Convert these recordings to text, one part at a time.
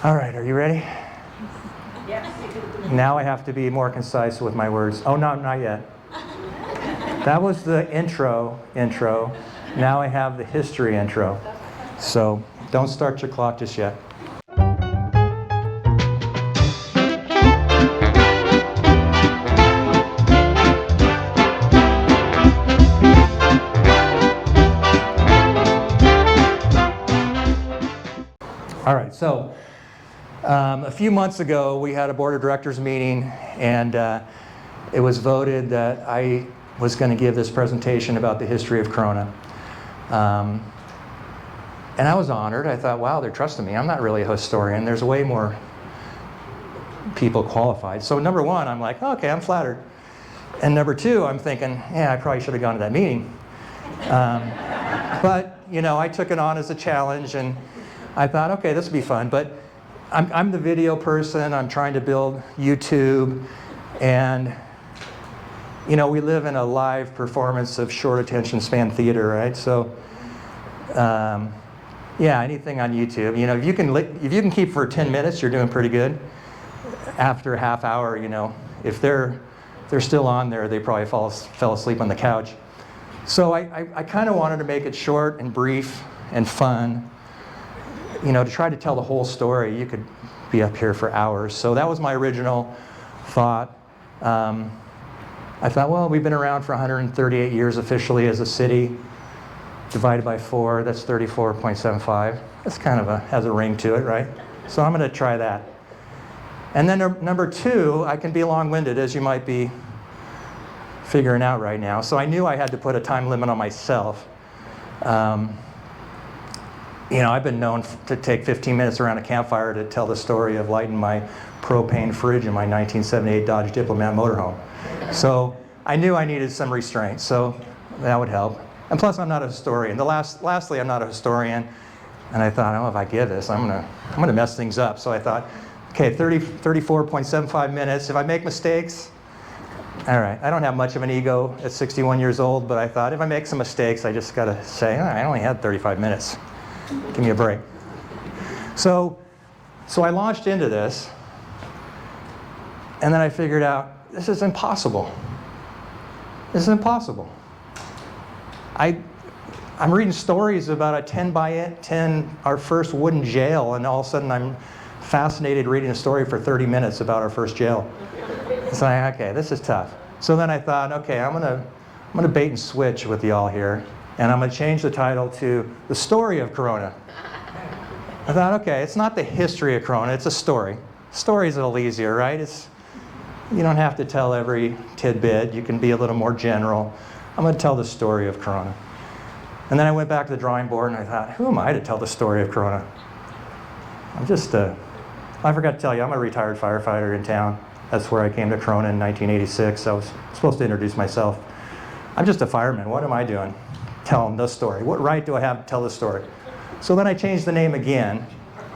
All right, are you ready? Yes. Now I have to be more concise with my words. Oh, no, not yet. That was the intro. Now I have the history intro. So don't start your clock just yet. All right, so a few months ago we had a board of directors meeting, and it was voted that I was going to give this presentation about the history of Corona. And I was honored. I thought, wow, they're trusting me. I'm not really a historian. There's way more people qualified. So number one, I'm like, okay, I'm flattered. And number two, I'm thinking, yeah, I probably should have gone to that meeting. But, you know, I took it on as a challenge, and I thought, okay, this will be fun. But I'm the video person. I'm trying to build YouTube. And, you know, we live in a live performance of short attention span theater, right? So, yeah, anything on YouTube. You know, if you can keep for 10 minutes, you're doing pretty good. After a half hour, you know, if they're still on there, they probably fell asleep on the couch. So I kind of wanted to make it short and brief and fun. You know, to try to tell the whole story, you could be up here for hours. So that was my original thought. I thought, well, we've been around for 138 years officially as a city. Divided by 4, that's 34.75. That's kind of has a ring to it, right? So I'm going to try that. And then number two, I can be long-winded, as you might be figuring out right now. So I knew I had to put a time limit on myself. You know, I've been known to take 15 minutes around a campfire to tell the story of lighting my propane fridge in my 1978 Dodge Diplomat motorhome. So I knew I needed some restraint, so that would help. And plus, I'm not a historian. Lastly, I'm not a historian. And I thought, oh, if I give this, I'm gonna mess things up. So I thought, okay, 34.75 minutes. If I make mistakes, all right. I don't have much of an ego at 61 years old, but I thought if I make some mistakes, I just gotta say, oh, I only had 35 minutes. Give me a break. So I launched into this, and then I figured out, this is impossible. This is impossible. I'm reading stories about a 10 by 10, our first wooden jail, and all of a sudden I'm fascinated reading a story for 30 minutes about our first jail. It's like, okay, this is tough. So then I thought, okay, I'm gonna bait and switch with y'all here, and I'm gonna change the title to The Story of Corona. I thought, okay, it's not the history of Corona, it's a story. Story's a little easier, right? You don't have to tell every tidbit, you can be a little more general. I'm going to tell the story of Corona. And then I went back to the drawing board and I thought, who am I to tell the story of Corona? I'm just I forgot to tell you, I'm a retired firefighter in town. That's where I came to Corona in 1986. I was supposed to introduce myself. I'm just a fireman. What am I doing? Tell them the story. What right do I have to tell the story? So then I changed the name again.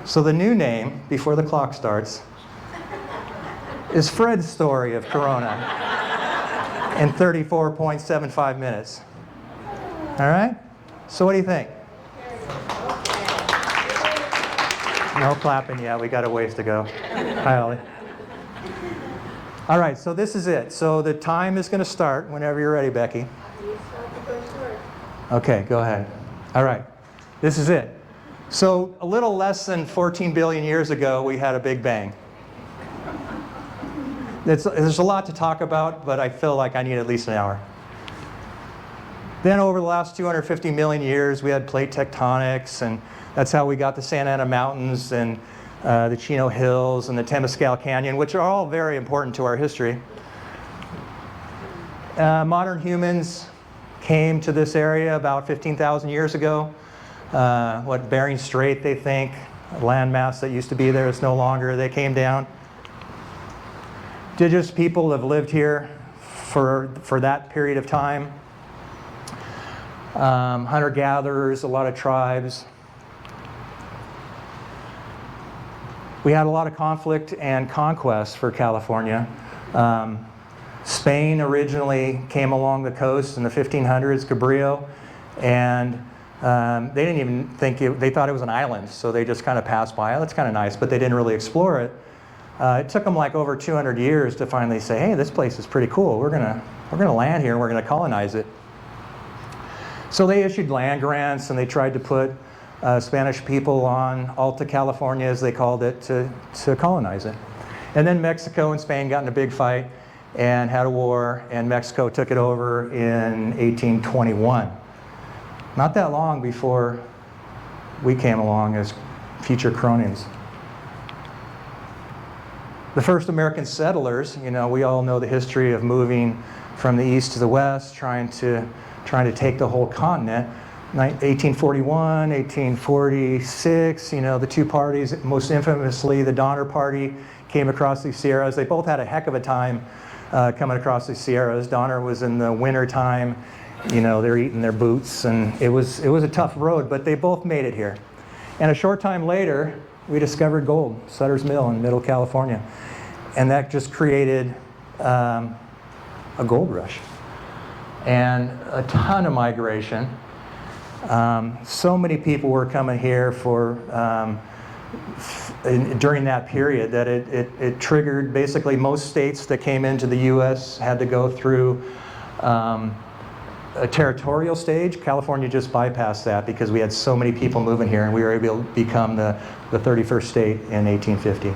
So the new name, before the clock starts, is Fred's Story of Corona. In 34.75 minutes. All right? So what do you think? No clapping yet. We got a ways to go. Hi, Ollie. All right, so this is it. So the time is going to start whenever you're ready, Becky. Okay, go ahead. All right, this is it. So a little less than 14 billion years ago, we had a Big Bang. There's a lot to talk about, but I feel like I need at least an hour. Then over the last 250 million years, we had plate tectonics, and that's how we got the Santa Ana Mountains and the Chino Hills and the Temescal Canyon, which are all very important to our history. Modern humans came to this area about 15,000 years ago. Bering Strait, they think, a landmass that used to be there is no longer. They came down. Indigenous people have lived here for that period of time. Hunter-gatherers, a lot of tribes. We had a lot of conflict and conquest for California. Spain originally came along the coast in the 1500s, Cabrillo, and They didn't even think they thought it was an island, so they just kind of passed by. Oh, that's kind of nice, but they didn't really explore it. It took them like over 200 years to finally say, hey, this place is pretty cool. We're gonna land here and we're gonna colonize it. So they issued land grants and they tried to put Spanish people on Alta California, as they called it, to colonize it. And then Mexico and Spain got in a big fight and had a war, and Mexico took it over in 1821. Not that long before we came along as future Coronians. The first American settlers, you know, we all know the history of moving from the east to the west, trying to take the whole continent. 1841, 1846, you know, the two parties, most infamously the Donner Party, came across the Sierras. They both had a heck of a time coming across the Sierras. Donner was in the winter time, you know, they're eating their boots, and it was a tough road, but they both made it here. And a short time later, we discovered gold, Sutter's Mill in Middle California. And that just created a gold rush. And a ton of migration. So many people were coming here during that period that it triggered basically most states that came into the U.S. had to go through a territorial stage. California just bypassed that because we had so many people moving here, and we were able to become the 31st state in 1850.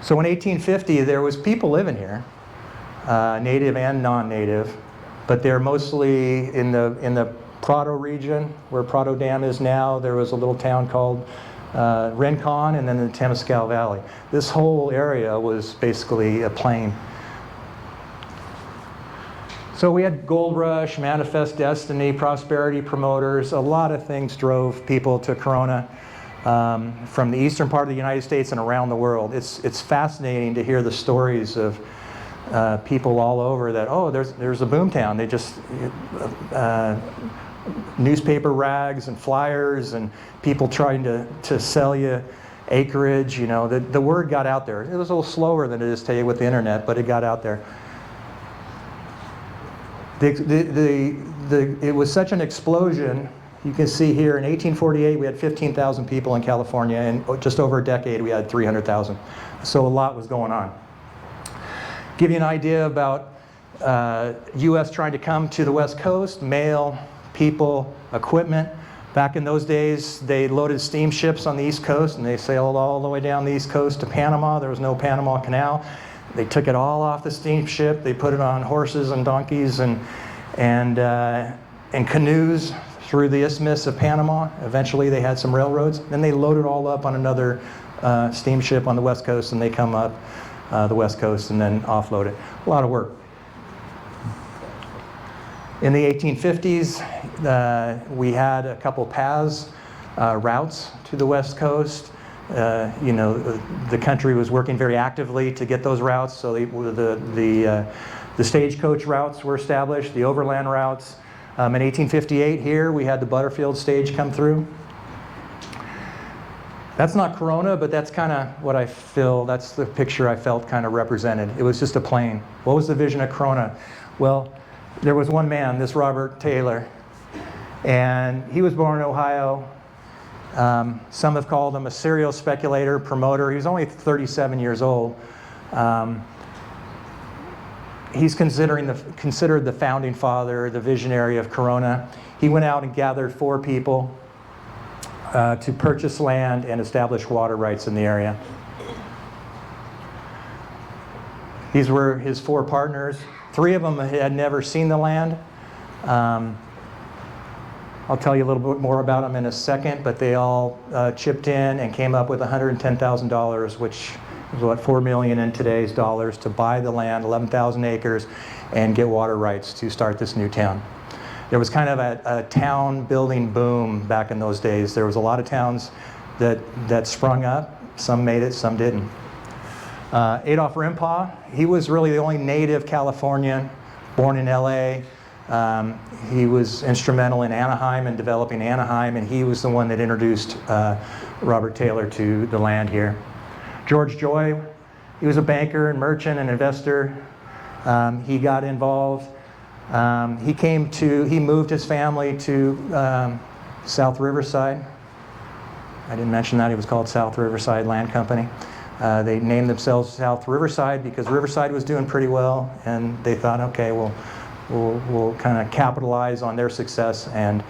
So in 1850, there was people living here, native and non-native, but they're mostly in the Prado region, where Prado Dam is now. There was a little town called Rincon, and then the Temescal Valley. This whole area was basically a plain. So we had Gold Rush, Manifest Destiny, Prosperity Promoters. A lot of things drove people to Corona from the eastern part of the United States and around the world. It's fascinating to hear the stories of people all over that, oh, there's a boomtown. They just, newspaper rags and flyers and people trying to sell you acreage. You know, the word got out there. It was a little slower than it is today with the internet, but it got out there. It was such an explosion. You can see here in 1848 we had 15,000 people in California, and just over a decade we had 300,000. So a lot was going on. Give you an idea about U.S. trying to come to the West Coast, mail, people, equipment. Back in those days they loaded steamships on the East Coast and they sailed all the way down the East Coast to Panama. There was no Panama Canal. They took it all off the steamship. They put it on horses and donkeys and canoes through the Isthmus of Panama. Eventually they had some railroads. Then they loaded it all up on another steamship on the West Coast, and they come up the West Coast and then offload it. A lot of work. In the 1850s, we had a couple paths, routes to the West Coast. You know, the country was working very actively to get those routes, so the stagecoach routes were established, the overland routes. In 1858 here, we had the Butterfield stage come through. That's not Corona, but that's kind of what I feel, that's the picture I felt kind of represented. It was just a plane. What was the vision of Corona? Well, there was one man, this Robert Taylor, and he was born in Ohio. Some have called him a serial speculator, promoter. He was only 37 years old. He's considered the founding father, the visionary of Corona. He went out and gathered 4 people to purchase land and establish water rights in the area. These were his 4 partners. 3 of them had never seen the land. I'll tell you a little bit more about them in a second, but they all chipped in and came up with $110,000, which is what, $4 million in today's dollars, to buy the land, 11,000 acres, and get water rights to start this new town. There was kind of a town building boom back in those days. There was a lot of towns that sprung up. Some made it, some didn't. Adolph Rimpaw, he was really the only native Californian, born in LA. He was instrumental in Anaheim and developing Anaheim, and he was the one that introduced Robert Taylor to the land here. George Joy, he was a banker and merchant and investor. He got involved He moved his family to South Riverside. I didn't mention that. It was called South Riverside Land Company. They named themselves South Riverside because Riverside was doing pretty well, and they thought, okay, we'll kind of capitalize on their success, and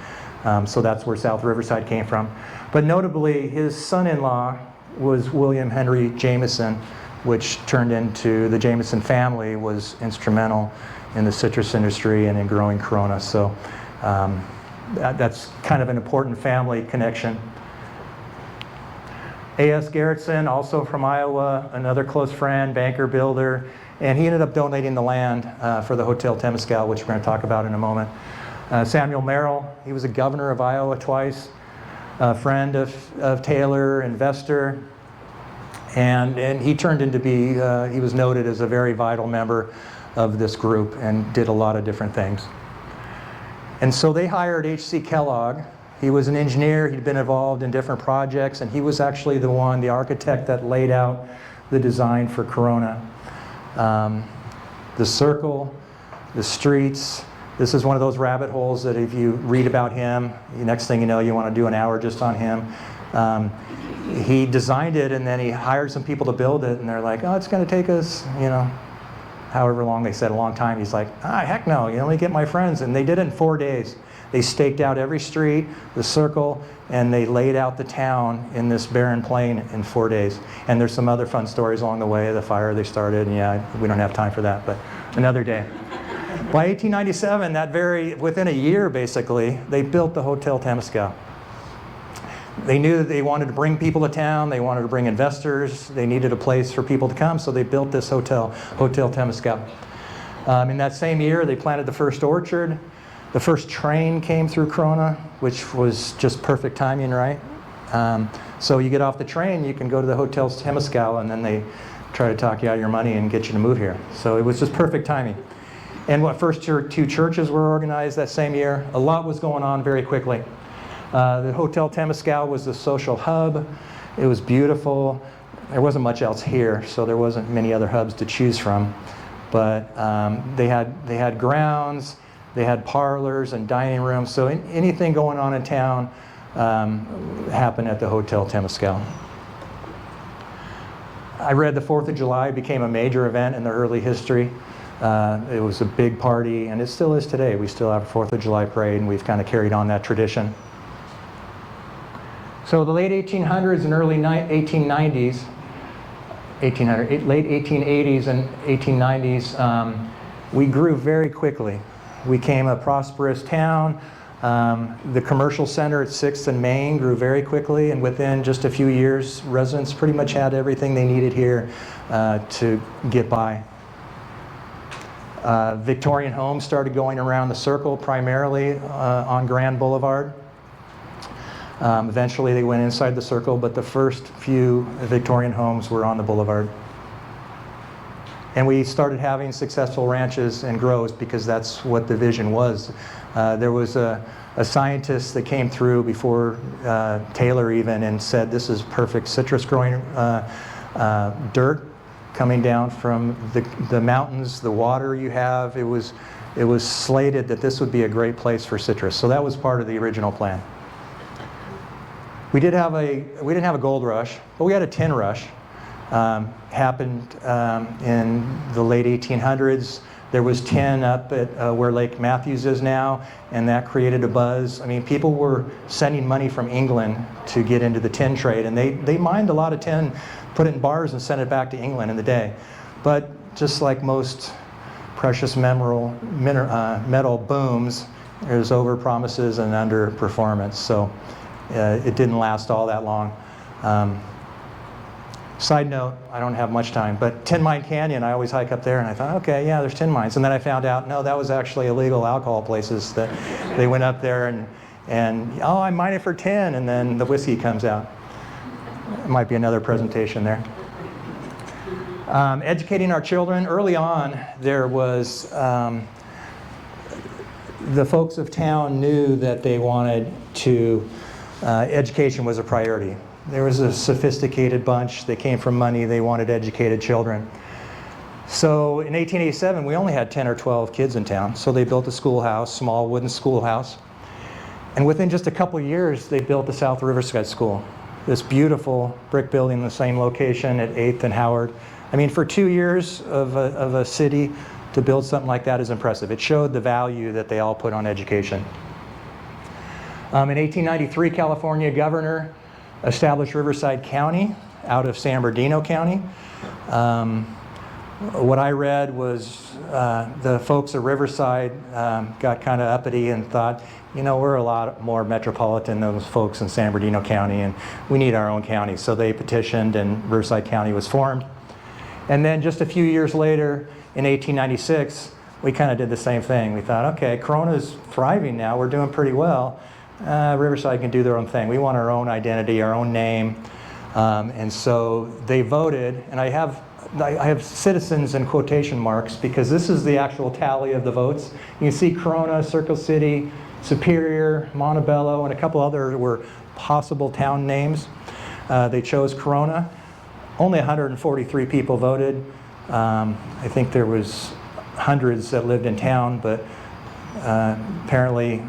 so that's where South Riverside came from. But notably, his son-in-law was William Henry Jameson, which turned into the Jameson family, was instrumental in the citrus industry and in growing Corona. So that's kind of an important family connection. A.S. Garrettson, also from Iowa, another close friend, banker, builder, and he ended up donating the land for the Hotel Temescal, which we're going to talk about in a moment. Samuel Merrill, he was a governor of Iowa twice, a friend of Taylor, investor, and he turned into be, he was noted as a very vital member of this group and did a lot of different things. And so they hired H.C. Kellogg. He was an engineer, he'd been involved in different projects, and he was actually the architect that laid out the design for Corona. The circle, the streets, this is one of those rabbit holes that if you read about him, the next thing you know, you want to do an hour just on him. He designed it, and then he hired some people to build it, and they're like, oh, it's going to take us, however long. They said a long time. He's like, heck no, let me get my friends. And they did it in 4 days. They staked out every street, the circle, and they laid out the town in this barren plain in 4 days. And there's some other fun stories along the way, the fire they started, and we don't have time for that, but another day. By 1897, within a year basically, they built the Hotel Temescal. They knew that they wanted to bring people to town, they wanted to bring investors, they needed a place for people to come, so they built this hotel, Hotel Temescal. In that same year, they planted the first orchard. The first train came through Corona, which was just perfect timing, right? So you get off the train, you can go to the Hotel Temescal, and then they try to talk you out of your money and get you to move here. So it was just perfect timing. And first two churches were organized that same year. A lot was going on very quickly. The Hotel Temescal was the social hub. It was beautiful. There wasn't much else here, so there wasn't many other hubs to choose from. But they had grounds. They had parlors and dining rooms, so anything going on in town happened at the Hotel Temescal. I read the 4th of July became a major event in the early history. It was a big party, and it still is today. We still have a 4th of July parade, and we've kind of carried on that tradition. So the late 1800s and early 1890s, late 1880s and 1890s, we grew very quickly. We became a prosperous town. The commercial center at 6th and Main grew very quickly, and within just a few years, residents pretty much had everything they needed here to get by. Victorian homes started going around the circle, primarily on Grand Boulevard. Eventually they went inside the circle, but the first few Victorian homes were on the boulevard. And we started having successful ranches and grows because that's what the vision was. There was a scientist that came through before Taylor even and said this is perfect citrus growing dirt coming down from the mountains, the water you have. It was slated that this would be a great place for citrus. So that was part of the original plan. We didn't have a gold rush, but we had a tin rush. Happened in the late 1800s. There was tin up at where Lake Matthews is now, and that created a buzz. I mean, people were sending money from England to get into the tin trade, and they mined a lot of tin, put it in bars, and sent it back to England in the day. But just like most precious metal booms, there's over promises and under performance. So it didn't last all that long. Side note, I don't have much time, but Tin Mine Canyon, I always hike up there, and I thought, okay, yeah, there's tin mines. And then I found out, no, that was actually illegal alcohol places that they went up there and oh, I'm mining for tin, and then the whiskey comes out. It might be another presentation there. Educating our children. Early on, there was, the folks of town knew that they wanted to, education was a priority. There was a sophisticated bunch. They came from money. They wanted educated children. So in 1887, we only had 10 or 12 kids in town, so they built a schoolhouse, small wooden schoolhouse. And within just a couple of years, they built the South Riverside School, this beautiful brick building in the same location at 8th and Howard. I mean, for 2 years of a city to build something like that is impressive. It showed the value that they all put on education. In 1893, California governor established Riverside County out of San Bernardino County. What I read was the folks at Riverside got kind of uppity and thought, you know, we're a lot more metropolitan than those folks in San Bernardino County, and we need our own county. So they petitioned, and Riverside County was formed. And then just a few years later, in 1896, we kind of did the same thing. We thought, okay, Corona's thriving now. We're doing pretty well. Riverside can do their own thing. We want our own identity, our own name. And so they voted, and I have citizens in quotation marks because this is the actual tally of the votes. You can see Corona, Circle City, Superior, Montebello, and a couple other were possible town names. They chose Corona. Only 143 people voted. I think there was hundreds that lived in town, but apparently,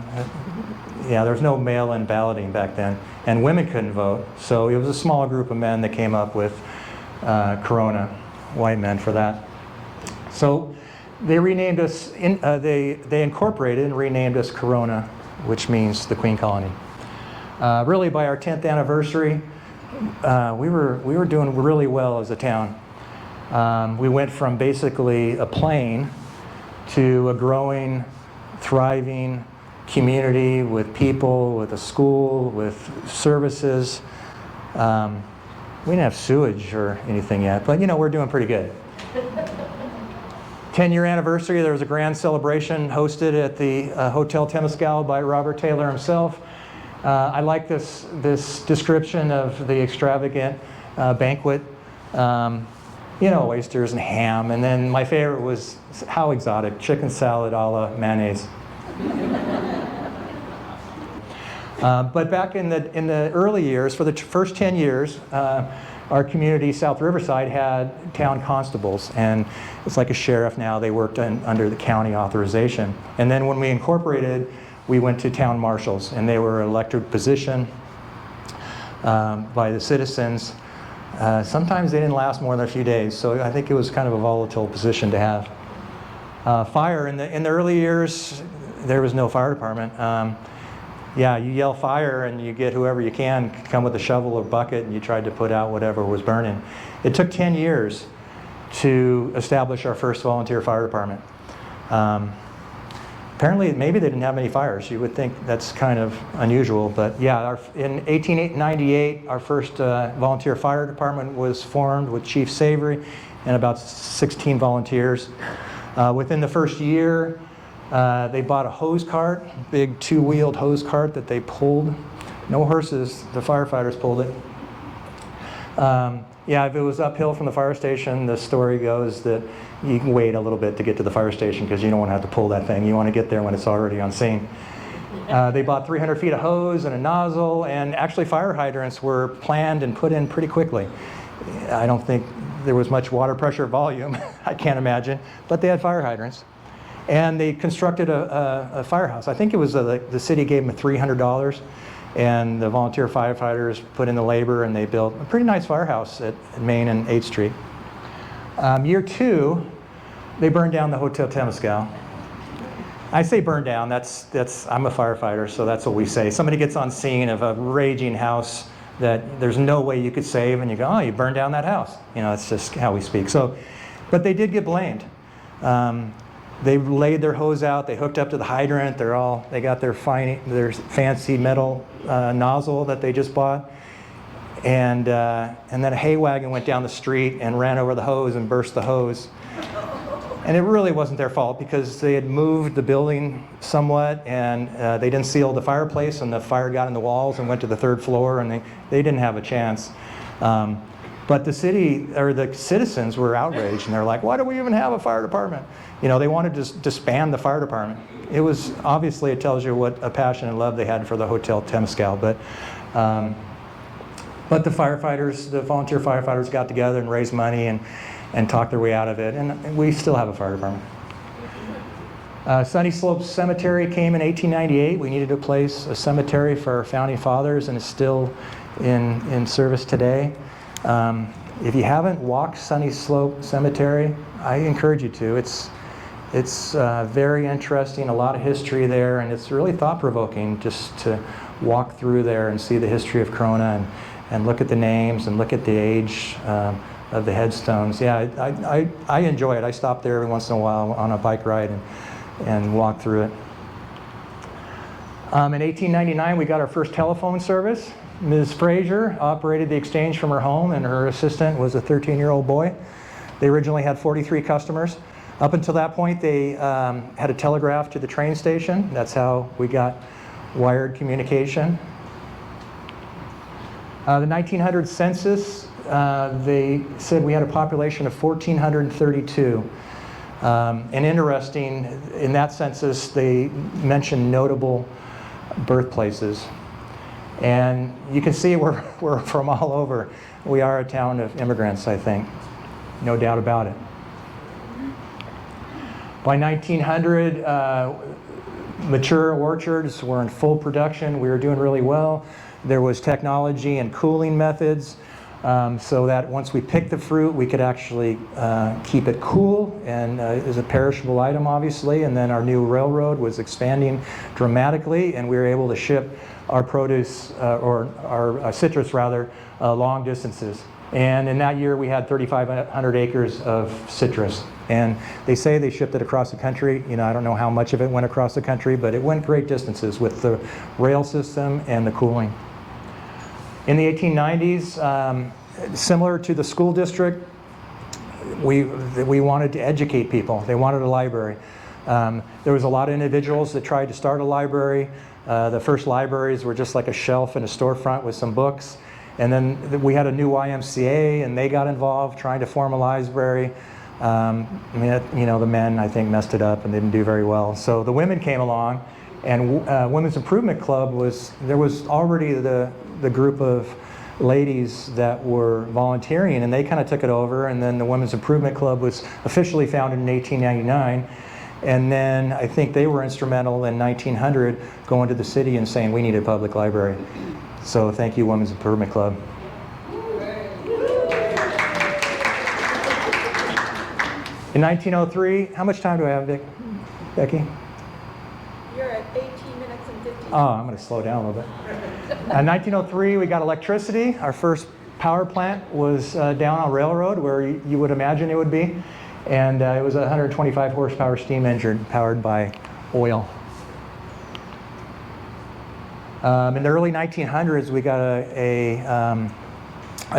yeah, there was no mail-in balloting back then, and women couldn't vote. So it was a small group of men that came up with Corona, white men for that. So they renamed us, they incorporated and renamed us Corona, which means the Queen Colony. Really by our 10th anniversary, we were doing really well as a town. We went from basically a plain to a growing, thriving community with people, with a school, with services. We didn't have sewage or anything yet, but you know, we're doing pretty good. 10-year anniversary, there was a grand celebration hosted at the Hotel Temescal by Robert Taylor himself. I like this description of the extravagant banquet. You know, oysters and ham, and then my favorite was how exotic, chicken salad a la mayonnaise. But back in the early years, for the first 10 years, our community, South Riverside, had town constables, and it's like a sheriff now. They worked under the county authorization. And then when we incorporated, we went to town marshals, and they were an elected position by the citizens. Sometimes they didn't last more than a few days, so I think it was kind of a volatile position to have. Fire, in the early years, there was no fire department. Yeah, you yell fire and you get whoever you can come with a shovel or bucket, and you tried to put out whatever was burning. It took 10 years to establish our first volunteer fire department. Apparently, maybe they didn't have any fires. You would think that's kind of unusual, but yeah, in 1898, our first volunteer fire department was formed with Chief Savory and about 16 volunteers. Within the first year, they bought a hose cart, big two-wheeled hose cart that they pulled. No horses, the firefighters pulled it. Yeah, if it was uphill from the fire station, the story goes that you can wait a little bit to get to the fire station because you don't want to have to pull that thing. You want to get there when it's already on scene. They bought 300 feet of hose and a nozzle, and actually fire hydrants were planned and put in pretty quickly. I don't think there was much water pressure volume, I can't imagine, but they had fire hydrants. And they constructed a firehouse. I think it was the city gave them $300, and the volunteer firefighters put in the labor, and they built a pretty nice firehouse at Main and 8th Street. Year 2, they burned down the Hotel Temescal. I say burn down, I'm a firefighter, so that's what we say. Somebody gets on scene of a raging house that there's no way you could save, and you go, oh, you burned down that house. You know, it's just how we speak. So, but they did get blamed. They laid their hose out, they hooked up to the hydrant, they got their fancy metal nozzle that they just bought. And then a hay wagon went down the street and ran over the hose and burst the hose. And it really wasn't their fault because they had moved the building somewhat, and they didn't seal the fireplace, and the fire got in the walls and went to the 3rd floor, and they didn't have a chance. But the city, or the citizens, were outraged, and they're like, why do we even have a fire department? You know, they wanted to disband the fire department. It was, obviously, it tells you what a passion and love they had for the Hotel Temescal, but the firefighters, the volunteer firefighters got together and raised money, and and talk their way out of it. And we still have a fire department. Sunny Slopes Cemetery came in 1898. We needed to place a cemetery for our founding fathers, and it's still in service today. If you haven't walked Sunny Slope Cemetery, I encourage you to. It's very interesting, a lot of history there, and it's really thought-provoking just to walk through there and see the history of Corona and look at the names and look at the age of the headstones. Yeah, I enjoy it. I stop there every once in a while on a bike ride and walk through it. In 1899, we got our first telephone service. Ms. Fraser operated the exchange from her home, and her assistant was a 13-year-old boy. They originally had 43 customers. Up until that point, they had a telegraph to the train station. That's how we got wired communication. The 1900 census, they said we had a population of 1,432. And interesting, in that census, they mentioned notable birthplaces. And you can see we're from all over. We are a town of immigrants, I think. No doubt about it. By 1900, mature orchards were in full production. We were doing really well. There was technology and cooling methods so that once we picked the fruit, we could actually keep it cool, and is a perishable item, obviously. And then our new railroad was expanding dramatically, and we were able to ship our produce, or our citrus rather, long distances. And in that year, we had 3,500 acres of citrus. And they say they shipped it across the country. You know, I don't know how much of it went across the country, but it went great distances with the rail system and the cooling. In the 1890s, similar to the school district, we wanted to educate people. They wanted a library. There was a lot of individuals that tried to start a library. The first libraries were just like a shelf in a storefront with some books. And then we had a new YMCA, and they got involved trying to form a library. I mean, you know, the men, I think, messed it up and didn't do very well. So the women came along, and Women's Improvement Club there was already the group of ladies that were volunteering, and they kind of took it over. And then the Women's Improvement Club was officially founded in 1899. And then I think they were instrumental in 1900 going to the city and saying, we need a public library. So thank you, Women's Improvement Club. In 1903, how much time do I have, Becky? You're at 18 minutes and 50. Oh, I'm going to slow down a little bit. In 1903, we got electricity. Our first power plant was down on Railroad, where you would imagine it would be. And it was a 125 horsepower steam engine powered by oil. In the early 1900s, we got a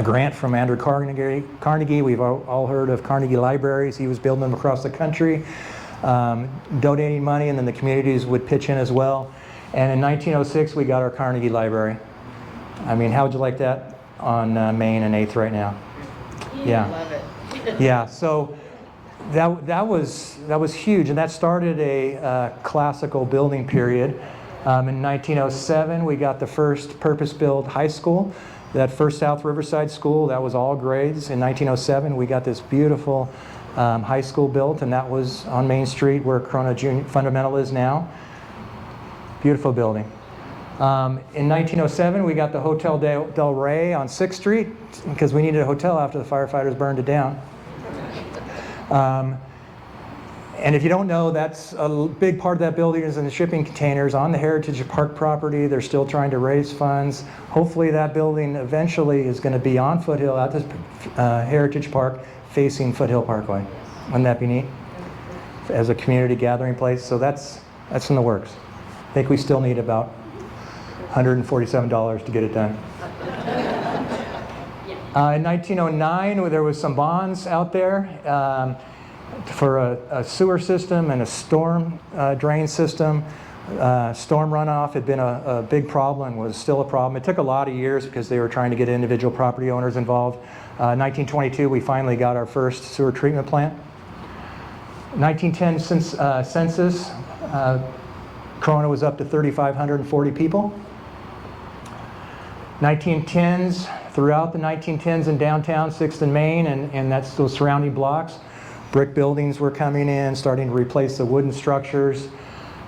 grant from Andrew Carnegie. We've all heard of Carnegie Libraries. He was building them across the country, donating money, and then the communities would pitch in as well. And in 1906, we got our Carnegie Library. I mean, how would you like that on Main and 8th right now? Yeah. Love it. Yeah. So that was huge, and that started a classical building period. In 1907, we got the first purpose-built high school. That first South Riverside school, that was all grades. In 1907, we got this beautiful high school built, and that was on Main Street where Corona Junior Fundamental is now. Beautiful building. In 1907, we got the Hotel Del Rey on 6th Street because we needed a hotel after the firefighters burned it down. And if you don't know, that's a big part of that building is in the shipping containers on the Heritage Park property. They're still trying to raise funds. Hopefully that building eventually is going to be on Foothill at the Heritage Park facing Foothill Parkway. Wouldn't that be neat? As a community gathering place. So that's in the works. I think we still need about $147 to get it done. In 1909, there was some bonds out there. For a sewer system and a storm drain system. Storm runoff had been a big problem, was still a problem. It took a lot of years because they were trying to get individual property owners involved. 1922, we finally got our first sewer treatment plant. 1910 census, Corona was up to 3,540 people. 1910s, throughout the 1910s in downtown 6th and Main, and that's those surrounding blocks, brick buildings were coming in, starting to replace the wooden structures.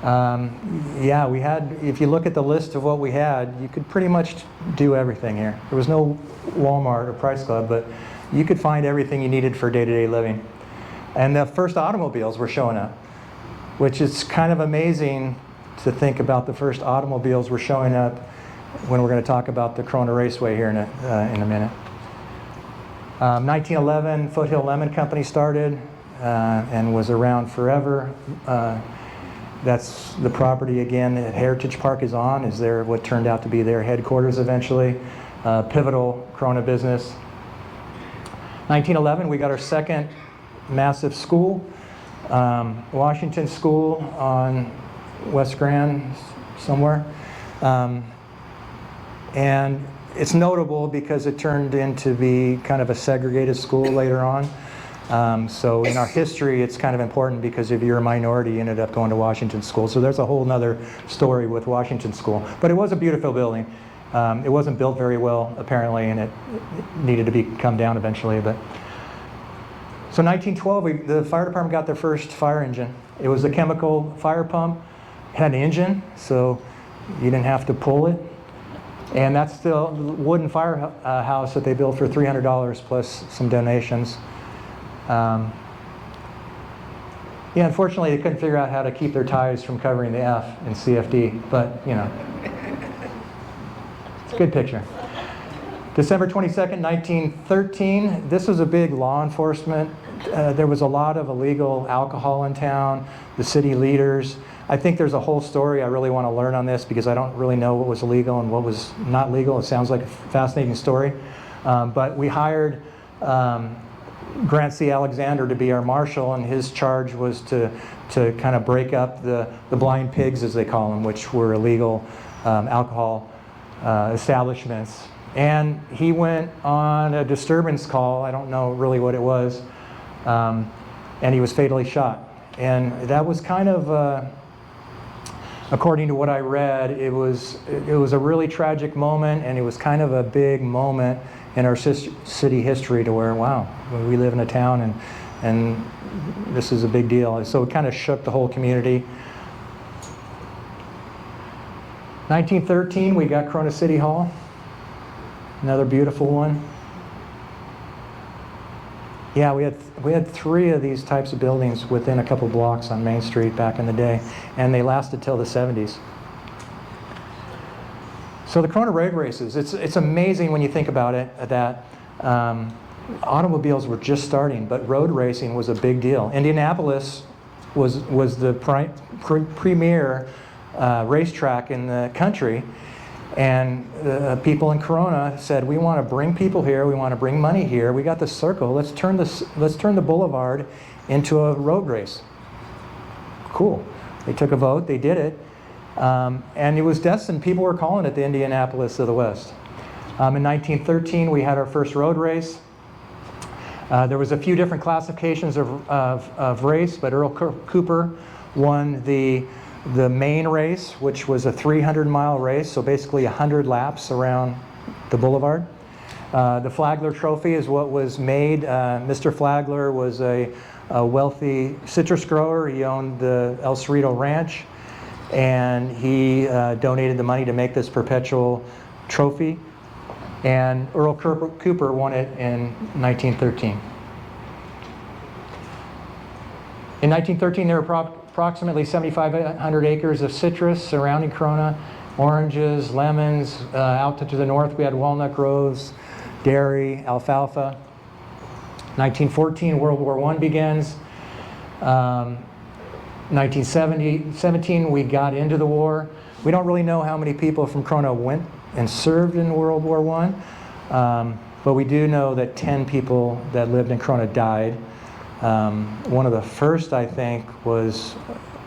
Yeah, we had, if you look at the list of what we had, you could pretty much do everything here. There was no Walmart or Price Club, but you could find everything you needed for day-to-day living. And the first automobiles were showing up, which is kind of amazing to think about. The first automobiles were showing up when we're going to talk about the Corona Raceway here in a minute. 1911, Foothill Lemon Company started and was around forever. That's the property again that Heritage Park is on, is there what turned out to be their headquarters eventually. Pivotal Corona business. 1911, we got our second massive school, Washington School on West Grand somewhere. And it's notable because it turned into be kind of a segregated school later on. So in our history, it's kind of important because if you're a minority, you ended up going to Washington School. So there's a whole nother story with Washington School. But it was a beautiful building. It wasn't built very well, apparently, and it needed to be come down eventually. But so 1912, the fire department got their first fire engine. It was a chemical fire pump. It had an engine, so you didn't have to pull it. And that's the wooden firehouse that they built for $300 plus some donations. Yeah, unfortunately, they couldn't figure out how to keep their ties from covering the F in CFD, but you know, it's a good picture. December 22nd, 1913. This was a big law enforcement. There was a lot of illegal alcohol in town. The city leaders. I think there's a whole story I really want to learn on this because I don't really know what was legal and what was not legal. It sounds like a fascinating story. But we hired Grant C. Alexander to be our marshal, and his charge was to kind of break up the blind pigs, as they call them, which were illegal alcohol establishments. And he went on a disturbance call, I don't know really what it was, and he was fatally shot. And that was kind of, according to what I read, it was a really tragic moment, and it was kind of a big moment in our city history to where, wow, we live in a town and this is a big deal. So it kind of shook the whole community. 1913, we got Corona City Hall. Another beautiful one. Yeah, we had 3 of these types of buildings within a couple blocks on Main Street back in the day, and they lasted till the 70s. So the Corona road races, it's amazing when you think about it that automobiles were just starting, but road racing was a big deal. Indianapolis was the premier racetrack in the country. And people in Corona said, we want to bring people here, we want to bring money here, we got the circle, let's turn the boulevard into a road race. Cool. They took a vote, they did it, and it was destined. People were calling it the Indianapolis of the West. In 1913, we had our first road race. There was a few different classifications of race, but Earl Cooper won the main race, which was a 300-mile race, so basically 100 laps around the boulevard. The Flagler Trophy is what was made. Mr. Flagler was a wealthy citrus grower. He owned the El Cerrito Ranch, and he donated the money to make this perpetual trophy. And Earl Cooper won it in 1913. In 1913, there were approximately 7,500 acres of citrus surrounding Corona, oranges, lemons. Out to the north, we had walnut groves, dairy, alfalfa. 1914, World War I begins. 1917, we got into the war. We don't really know how many people from Corona went and served in World War I, but we do know that 10 people that lived in Corona died. One of the first, I think, was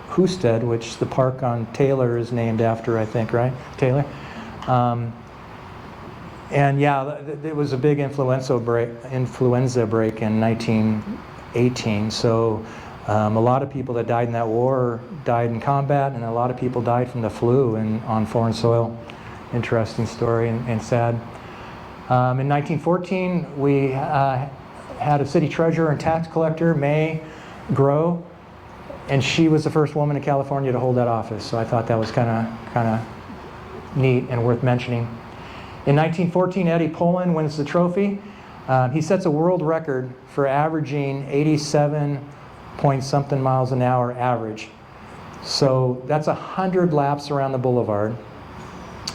Husted, which the park on Taylor is named after, I think, right? Taylor? And yeah, it was a big influenza break in 1918. So a lot of people that died in that war died in combat, and a lot of people died from the flu on foreign soil interesting story and sad. In 1914, we had a city treasurer and tax collector, May Grow, and she was the first woman in California to hold that office. So I thought that was kind of neat and worth mentioning. In 1914, Eddie Poland wins the trophy. He sets a world record for averaging 87 point something miles an hour average. So that's 100 laps around the boulevard.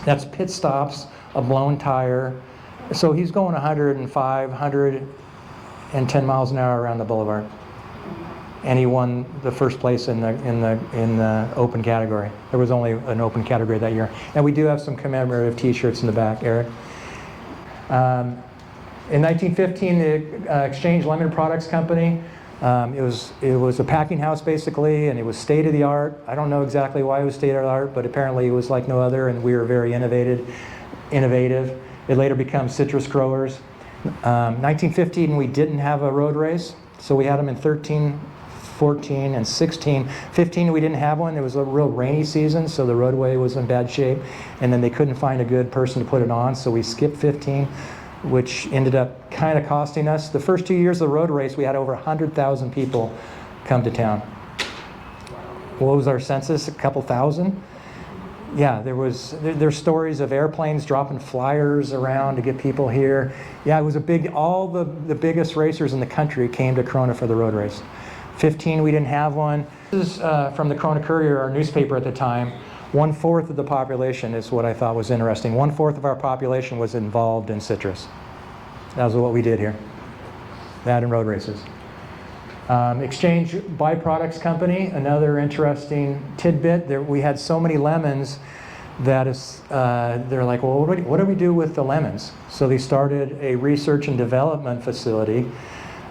That's pit stops, a blown tire. So he's going 105, 110 miles an hour around the boulevard. And he won the first place in the open category. There was only an open category that year. And we do have some commemorative T-shirts in the back, Eric. In 1915, the Exchange Lemon Products Company. It was a packing house basically, and it was state of the art. I don't know exactly why it was state of the art, but apparently it was like no other, and we were very innovative. It later became Citrus Growers. 1915, we didn't have a road race, so we had them in 13, 14, and 16. 15, we didn't have one. It was a real rainy season, so the roadway was in bad shape, and then they couldn't find a good person to put it on, so we skipped 15, which ended up kind of costing us. The first 2 years of the road race, we had over 100,000 people come to town. What was our census? A couple thousand? Yeah, there's stories of airplanes dropping flyers around to get people here. Yeah, it was a big, all the biggest racers in the country came to Corona for the road race. 15, we didn't have one. This is from the Corona Courier, our newspaper at the time. 1/4 of the population is what I thought was interesting. 1/4 of our population was involved in citrus. That was what we did here. That and road races. Exchange Byproducts Company, another interesting tidbit. We had so many lemons that they're like, well, what do we do with the lemons? So they started a research and development facility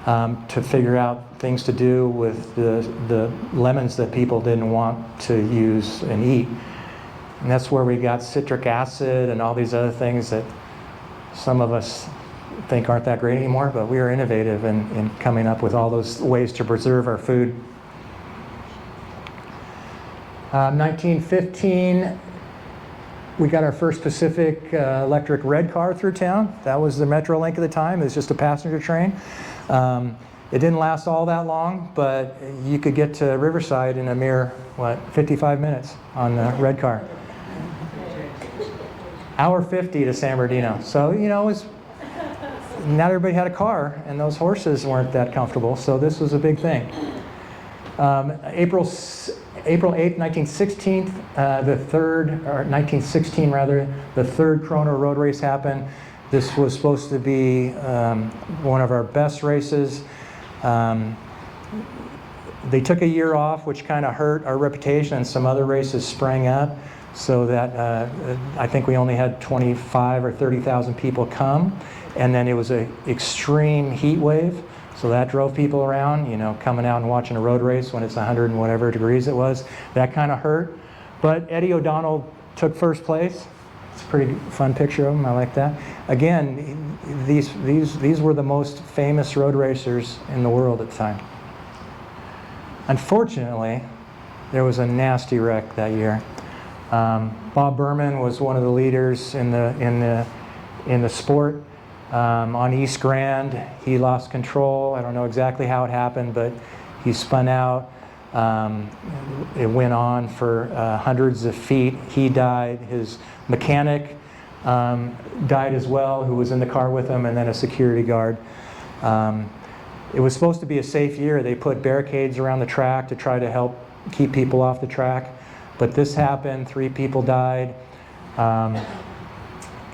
to figure out things to do with the lemons that people didn't want to use and eat. And that's where we got citric acid and all these other things that some of us think aren't that great anymore, but we are innovative in coming up with all those ways to preserve our food. 1915, we got our first Pacific electric red car through town. That was the Metrolink at the time. It was just a passenger train. It didn't last all that long, but you could get to Riverside in a mere, 55 minutes on the red car. Hour 50 to San Bernardino. So, it was, not everybody had a car, and those horses weren't that comfortable, so this was a big thing. April 8th, 1916, the third Corona road race happened. This was supposed to be one of our best races. They took a year off, which kind of hurt our reputation, and some other races sprang up, so that I think we only had 25 or 30,000 people come, and then it was an extreme heat wave, so that drove people around, coming out and watching a road race when it's 100 and whatever degrees it was. That kind of hurt, but Eddie O'Donnell took first place. It's a pretty fun picture of him. I like that. Again, these were the most famous road racers in the world at the time. Unfortunately, there was a nasty wreck that year. Bob Berman was one of the leaders in the sport. On East Grand, he lost control. I don't know exactly how it happened, but he spun out. It went on for hundreds of feet. He died. His mechanic died as well, who was in the car with him, and then a security guard. It was supposed to be a safe year. They put barricades around the track to try to help keep people off the track. But this happened. 3 people died.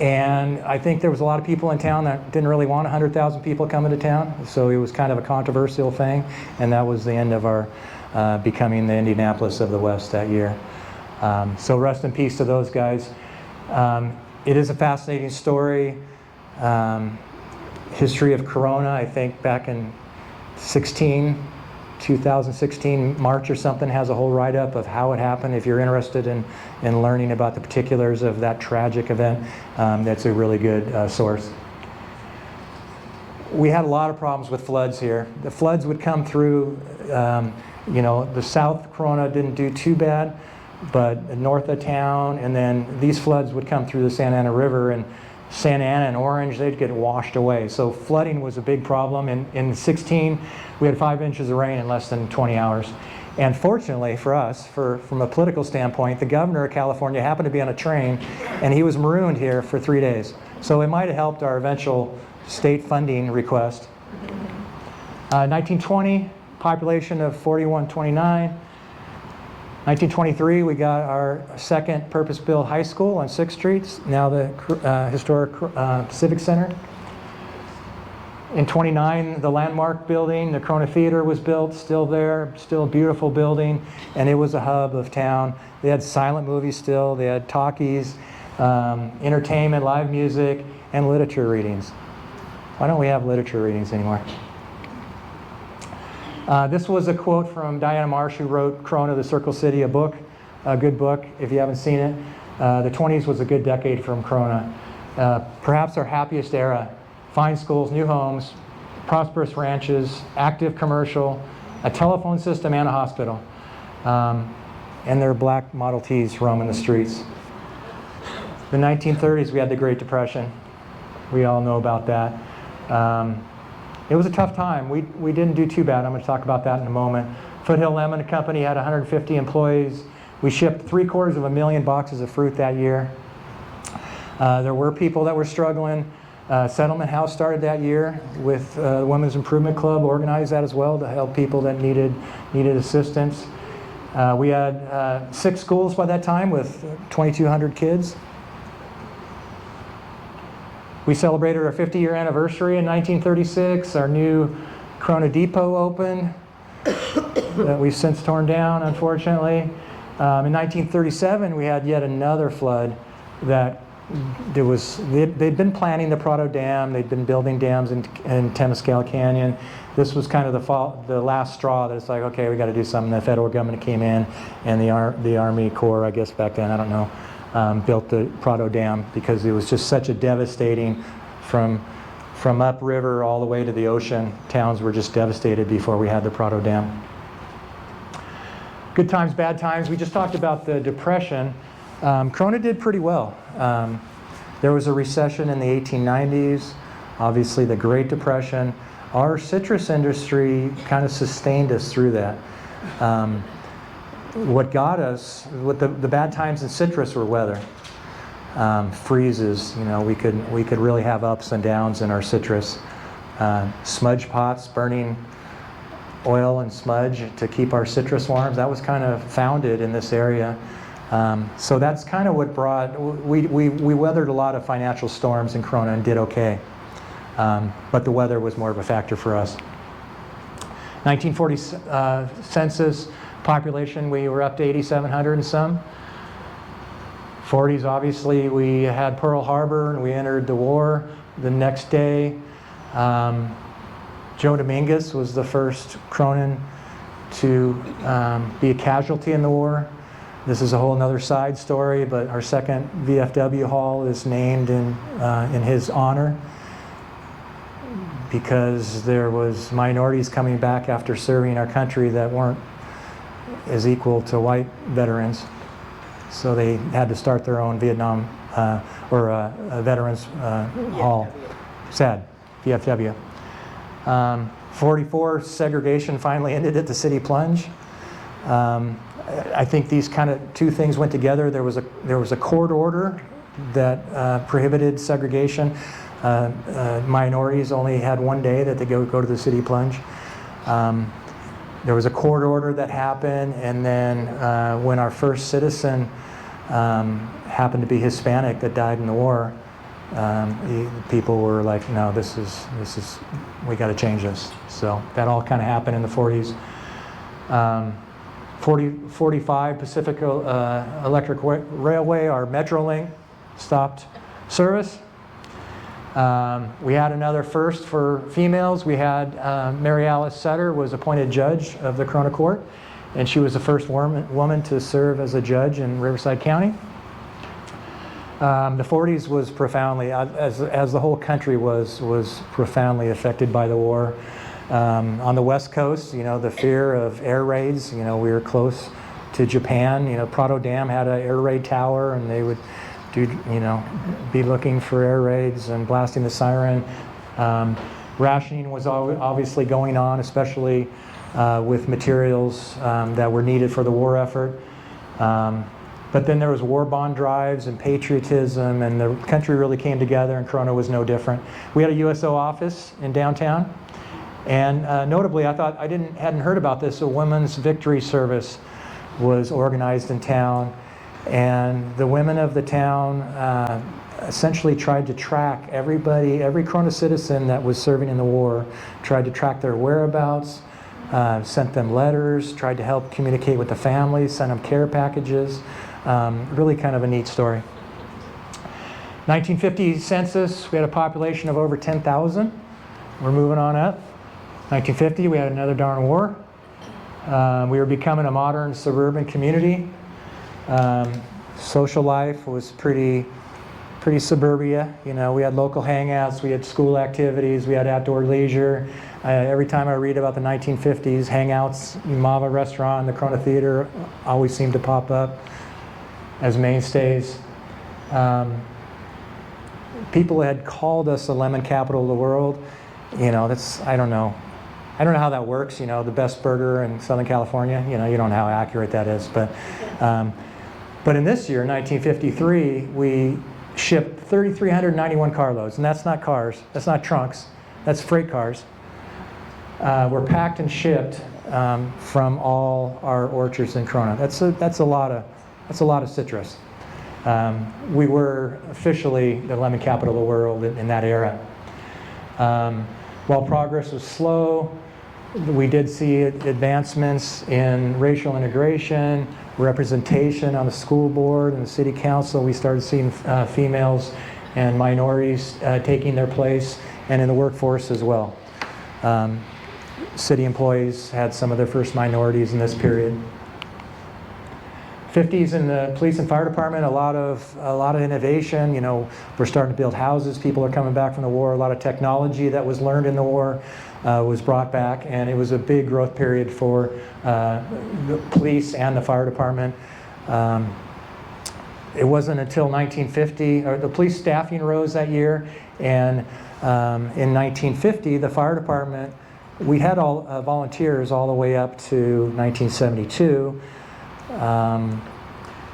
And I think there was a lot of people in town that didn't really want 100,000 people coming to town. So it was kind of a controversial thing. And that was the end of our becoming the Indianapolis of the West that year. So rest in peace to those guys. It is a fascinating story. History of Corona, I think back in 2016, March or something, has a whole write-up of how it happened. If you're interested in learning about the particulars of that tragic event, that's a really good source. We had a lot of problems with floods here. The floods would come through, the South Corona didn't do too bad, but north of town, and then these floods would come through the Santa Ana River, and Santa Ana and Orange, they'd get washed away. So flooding was a big problem. In 16, we had 5 inches of rain in less than 20 hours. And fortunately for us, from a political standpoint, the governor of California happened to be on a train, and he was marooned here for 3 days. So it might have helped our eventual state funding request. 1920, population of 4129. 1923, we got our second purpose-built high school on 6th Street, now the historic Civic Center. In 29, the landmark building, the Corona Theater was built, still there, still a beautiful building, and it was a hub of town. They had silent movies still, they had talkies, entertainment, live music, and literature readings. Why don't we have literature readings anymore? This was a quote from Diana Marsh, who wrote Corona, the Circle City, a book, a good book if you haven't seen it. The 20s was a good decade from Corona. Perhaps our happiest era. Fine schools, new homes, prosperous ranches, active commercial, a telephone system, and a hospital. And there were black Model Ts roaming the streets. The 1930s, we had the Great Depression. We all know about that. It was a tough time. We didn't do too bad. I'm going to talk about that in a moment. Foothill Lemon Company had 150 employees. We shipped 750,000 boxes of fruit that year. There were people that were struggling. Settlement House started that year with the Women's Improvement Club, organized that as well to help people that needed assistance. We had 6 schools by that time with 2,200 kids. We celebrated our 50-year anniversary in 1936. Our new Corona Depot opened that we've since torn down, unfortunately. In 1937, we had yet another flood that they'd been planning the Prado Dam. They'd been building dams in Temescal Canyon. This was kind of the last straw that it's like, okay, we got to do something. The federal government came in, and the Army Corps, I guess back then, I don't know, built the Prado Dam because it was just such a devastating, from upriver all the way to the ocean. Towns were just devastated before we had the Prado Dam. Good times, bad times. We just talked about the Depression. Corona did pretty well. There was a recession in the 1890s, obviously the Great Depression. Our citrus industry kind of sustained us through that. What got us, the bad times in citrus were weather. Freezes, we could really have ups and downs in our citrus. Smudge pots, burning oil and smudge to keep our citrus warm. That was kind of founded in this area. So that's kind of what we weathered a lot of financial storms in Corona and did okay. But the weather was more of a factor for us. 1940 census population, we were up to 8,700 and some. 40s, obviously, we had Pearl Harbor and we entered the war the next day. Joe Dominguez was the first Cronan to be a casualty in the war. This is a whole other side story, but our second VFW hall is named in his honor because there was minorities coming back after serving our country that weren't as equal to white veterans. So they had to start their own Vietnam or a veterans hall. SAD, VFW. 44, segregation finally ended at the city plunge. I think these kind of two things went together. There was a court order that prohibited segregation. Minorities only had 1 day that they go to the city plunge. There was a court order that happened, and then when our first citizen happened to be Hispanic that died in the war, people were like, no, this is we got to change this. So that all kind of happened in the 40s. 45 Pacific Electric Railway, our Metrolink, stopped service. We had another first for females. We had Mary Alice Sutter was appointed judge of the Corona Court, and she was the first woman to serve as a judge in Riverside County. The 40s was profoundly, as the whole country was profoundly affected by the war. On the West Coast, the fear of air raids. We were close to Japan. You know, Prado Dam had an air raid tower, and they would do, you know, be looking for air raids and blasting the siren. Rationing was obviously going on, especially with materials that were needed for the war effort. But then there was war bond drives and patriotism, and the country really came together, and Corona was no different. We had a USO office in downtown, and notably, I hadn't heard about this. A women's victory service was organized in town, and the women of the town essentially tried to track every Corona citizen that was serving in the war, tried to track their whereabouts, sent them letters, tried to help communicate with the families, sent them care packages. Really kind of a neat story. 1950 census, we had a population of over 10,000. We're moving on up. 1950, we had another darn war. We were becoming a modern suburban community. Social life was pretty suburbia. You know, we had local hangouts, we had school activities, we had outdoor leisure. Every time I read about the 1950s, hangouts, Mava Restaurant, and the Corona Theater always seem to pop up as mainstays. People had called us the lemon capital of the world. You know, I don't know how that works. You know, the best burger in Southern California. You know, you don't know how accurate that is. But in this year, 1953, we shipped 3,391 carloads, and that's not cars. That's not trunks. That's freight cars. Were packed and shipped from all our orchards in Corona. That's a lot of citrus. We were officially the lemon capital of the world in that era. While progress was slow, we did see advancements in racial integration, representation on the school board and the city council. We started seeing females and minorities taking their place, and in the workforce as well. City employees had some of their first minorities in this period. 50s in the police and fire department, a lot of innovation. You know, we're starting to build houses. People are coming back from the war. A lot of technology that was learned in the war was brought back, and it was a big growth period for the police and the fire department. It wasn't until 1950, or the police staffing rose that year, and in 1950, the fire department, we had all volunteers all the way up to 1972.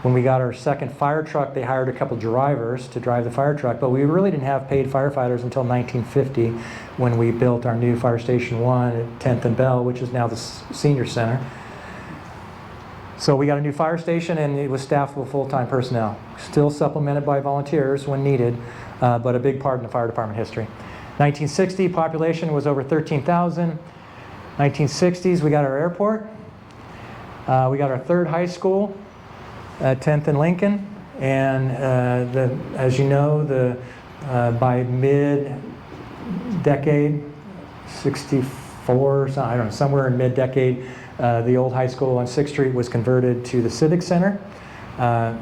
When we got our second fire truck, they hired a couple drivers to drive the fire truck, but we really didn't have paid firefighters until 1950 when we built our new Fire Station 1 at 10th and Bell, which is now the senior center. So we got a new fire station, and it was staffed with full-time personnel, still supplemented by volunteers when needed, but a big part in the fire department history. 1960, population was over 13,000. 1960s, we got our airport. We got our third high school at 10th and Lincoln, and as you know, by mid-decade, 64, I don't know, somewhere in mid-decade, the old high school on 6th Street was converted to the Civic Center,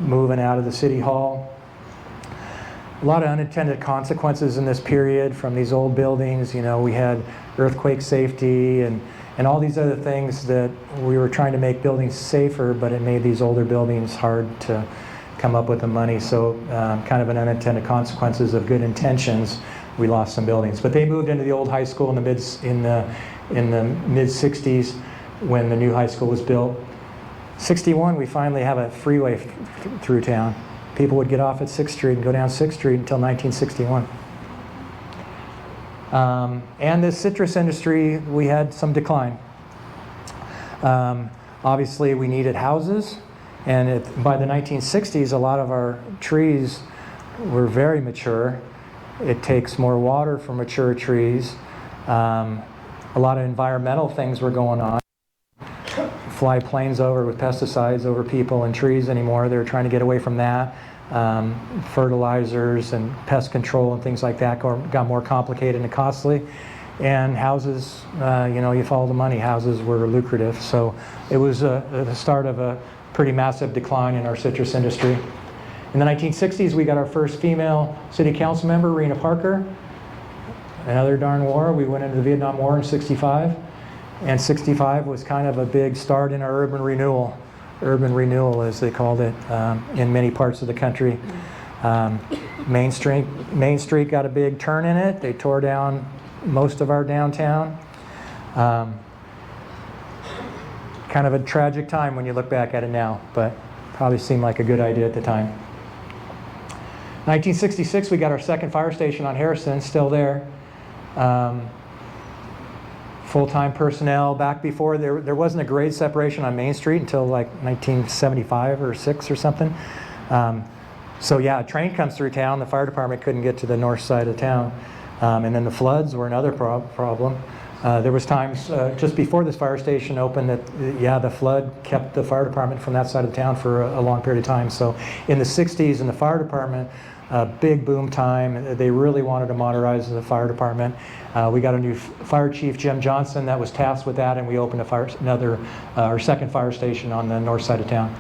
moving out of the City Hall. A lot of unintended consequences in this period from these old buildings. You know, we had earthquake safety and all these other things that we were trying to make buildings safer, but it made these older buildings hard to come up with the money. So kind of an unintended consequences of good intentions, we lost some buildings. But they moved into the old high school in the mid-60s when the new high school was built. 61, we finally have a freeway through town. People would get off at 6th Street and go down 6th Street until 1961. And the citrus industry, we had some decline. Obviously, we needed houses, and by the 1960s, a lot of our trees were very mature. It takes more water for mature trees. A lot of environmental things were going on. Fly planes over with pesticides over people and trees anymore. They were trying to get away from that. Fertilizers and pest control and things like that got more complicated and costly. And houses, you know, you follow the money. Houses were lucrative. So it was the start of a pretty massive decline in our citrus industry. In the 1960s, we got our first female city council member, Rena Parker. Another darn war. We went into the Vietnam War in '65. And '65 was kind of a big start in our urban renewal. urban renewal, as they called it, in many parts of the country. Main Street got a big turn in it. They tore down most of our downtown. Kind of a tragic time when you look back at it now, but probably seemed like a good idea at the time. 1966, we got our second fire station on Harrison, still there. Full-time personnel. Back before, there wasn't a grade separation on Main Street until like 1975 or 6 or something. So yeah, a train comes through town. The fire department couldn't get to the north side of town. And then the floods were another problem. There was times just before this fire station opened that, yeah, the flood kept the fire department from that side of town for a long period of time. So in the 60s in the fire department, big boom time. They really wanted to modernize the fire department. We got a new fire chief, Jim Johnson, that was tasked with that, and we opened our second fire station on the north side of town.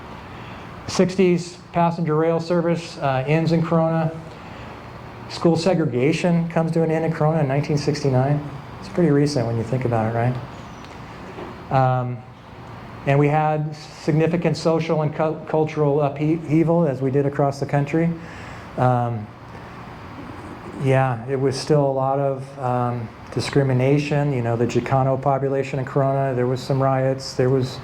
60s, passenger rail service ends in Corona. School segregation comes to an end in Corona in 1969. It's pretty recent when you think about it, right? And we had significant social and cultural upheaval as we did across the country. Yeah, it was still a lot of discrimination. You know, the Chicano population in Corona, there was some riots, there was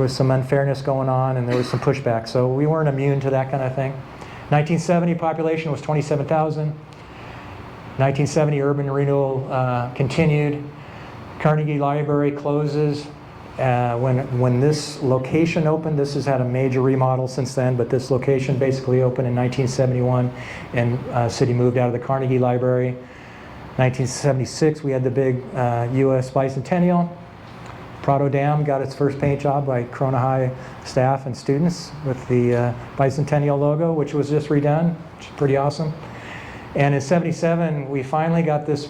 some unfairness going on, and there was some pushback. So we weren't immune to that kind of thing. 1970 population was 27,000. 1970 urban renewal continued. Carnegie Library closes. When this location opened, this has had a major remodel since then, but this location basically opened in 1971, and city moved out of the Carnegie Library. 1976, we had the big U.S. Bicentennial. Prado Dam got its first paint job by Corona High staff and students with the Bicentennial logo, which was just redone, which is pretty awesome. And in 77, we finally got this,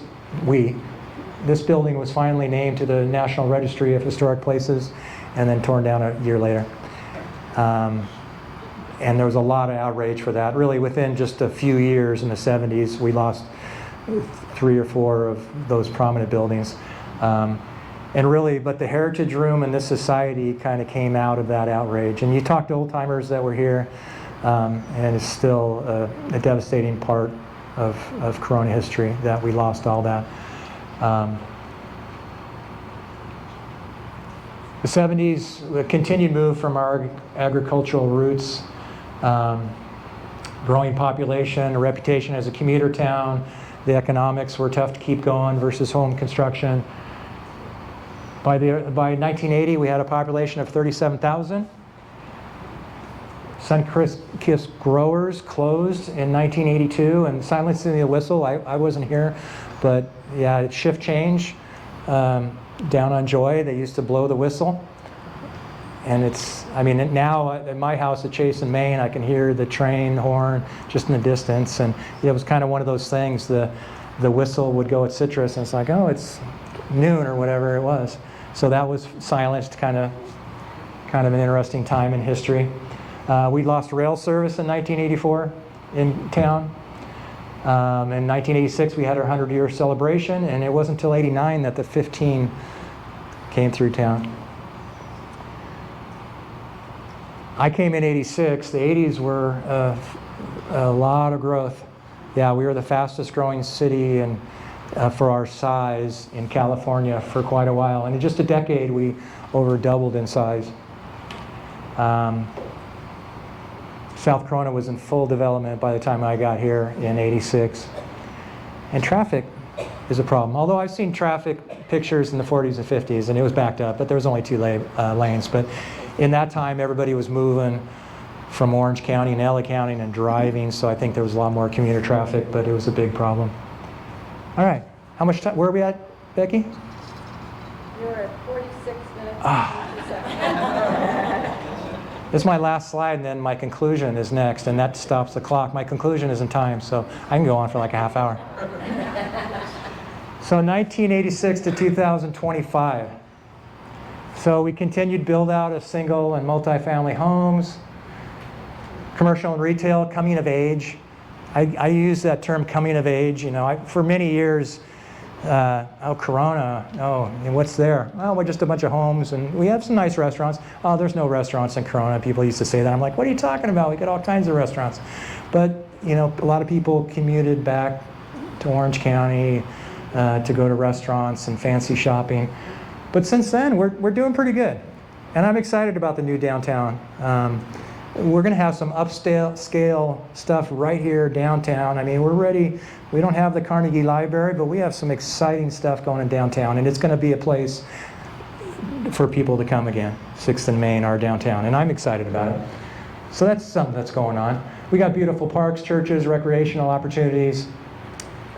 this building was finally named to the National Registry of Historic Places and then torn down a year later. And there was a lot of outrage for that. Really, within just a few years in the 70s, we lost 3 or 4 of those prominent buildings. And really, but the Heritage Room and this society kind of came out of that outrage. And you talk to old timers that were here, and it's still a devastating part of Corona history that we lost all that. The 70s, a continued move from our agricultural roots, growing population, a reputation as a commuter town. The economics were tough to keep going versus home construction. By 1980, we had a population of 37,000. Sunkist Growers closed in 1982, and Silencing the Whistle, I wasn't here, but yeah, shift change down on Joy. They used to blow the whistle. And it's, I mean, now at my house at Chase and Main, I can hear the train horn just in the distance. And it was kind of one of those things, the whistle would go at Citrus, and it's like, oh, it's noon or whatever it was. So that was silenced, kind of an interesting time in history. We lost rail service in 1984 in town. In 1986, we had our 100-year celebration, and it wasn't until '89 that the 15 came through town. I came in '86. The '80s were a lot of growth. Yeah, we were the fastest growing city and for our size in California for quite a while. And in just a decade, we over doubled in size. South Corona was in full development by the time I got here in '86. And traffic is a problem. Although I've seen traffic pictures in the 40s and 50s, and it was backed up, but there was only 2 lanes. But in that time, everybody was moving from Orange County and LA County and driving, so I think there was a lot more commuter traffic, but it was a big problem. All right, how much time, where are we at, Becky? You're at 46 minutes and 50 seconds. This is my last slide, and then my conclusion is next, and that stops the clock. My conclusion is in time, so I can go on for like a half hour. So 1986 to 2025. So we continued build out of single and multifamily homes, commercial and retail, coming of age. I use that term coming of age. You know, for many years, Oh, Corona. Oh, and what's there? Oh, we're just a bunch of homes, and we have some nice restaurants. Oh, there's no restaurants in Corona. People used to say that. I'm like, what are you talking about? We got all kinds of restaurants. But, you know, a lot of people commuted back to Orange County to go to restaurants and fancy shopping. But since then, we're doing pretty good. And I'm excited about the new downtown. We're going to have some upscale stuff right here downtown. I mean, we're ready. We don't have the Carnegie Library, but we have some exciting stuff going in downtown, and it's going to be a place for people to come again. 6th and Main, our downtown, and I'm excited about it. So that's something that's going on. We got beautiful parks, churches, recreational opportunities.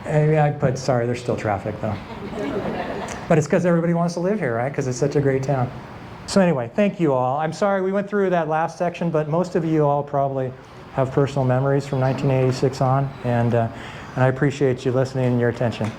And sorry, there's still traffic though. But it's because everybody wants to live here, right? Because it's such a great town. So anyway, thank you all. I'm sorry we went through that last section, but most of you all probably have personal memories from 1986 on, and I appreciate you listening and your attention.